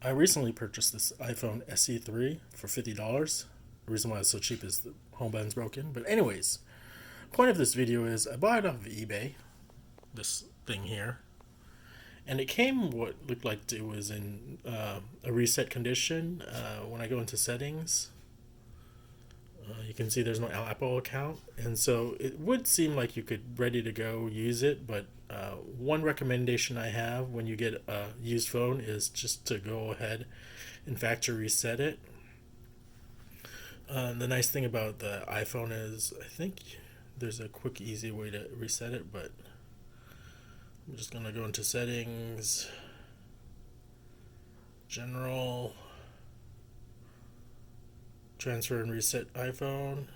I recently purchased this iPhone SE3 for $50. The reason why it's so cheap is the home button's broken. But anyways, point of this video is I bought it off of eBay, this thing here, and it came what looked like it was in a reset condition. When I go into settings, you can see there's no Apple account, and so it would seem like you could ready to go use it. But one recommendation I have when you get a used phone is just to go ahead and factory reset it. The nice thing about the iPhone is I think there's a quick, easy way to reset it, but I'm just gonna go into settings, general, transfer and reset iPhone,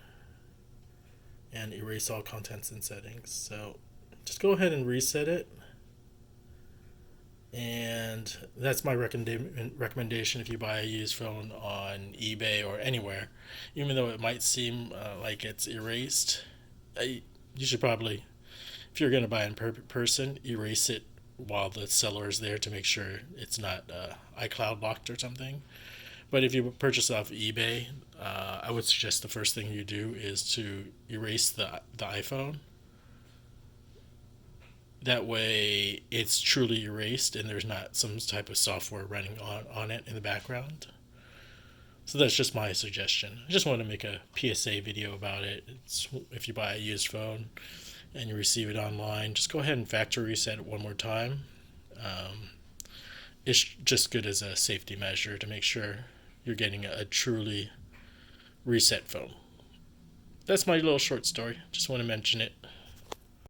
and erase all contents and settings. So just go ahead and reset it. And that's my recommendation if you buy a used phone on eBay or anywhere. Even though it might seem like it's erased, you should probably, if you're going to buy in person, erase it while the seller is there to make sure it's not iCloud locked or something. But if you purchase off eBay, I would suggest the first thing you do is to erase the iPhone. That way it's truly erased and there's not some type of software running on it in the background. So that's just my suggestion. I just want to make a PSA video about it. If you buy a used phone and you receive it online, just go ahead and factory reset it one more time. It's just good as a safety measure to make sure you're getting a truly reset phone. That's my little short story. Just want to mention it.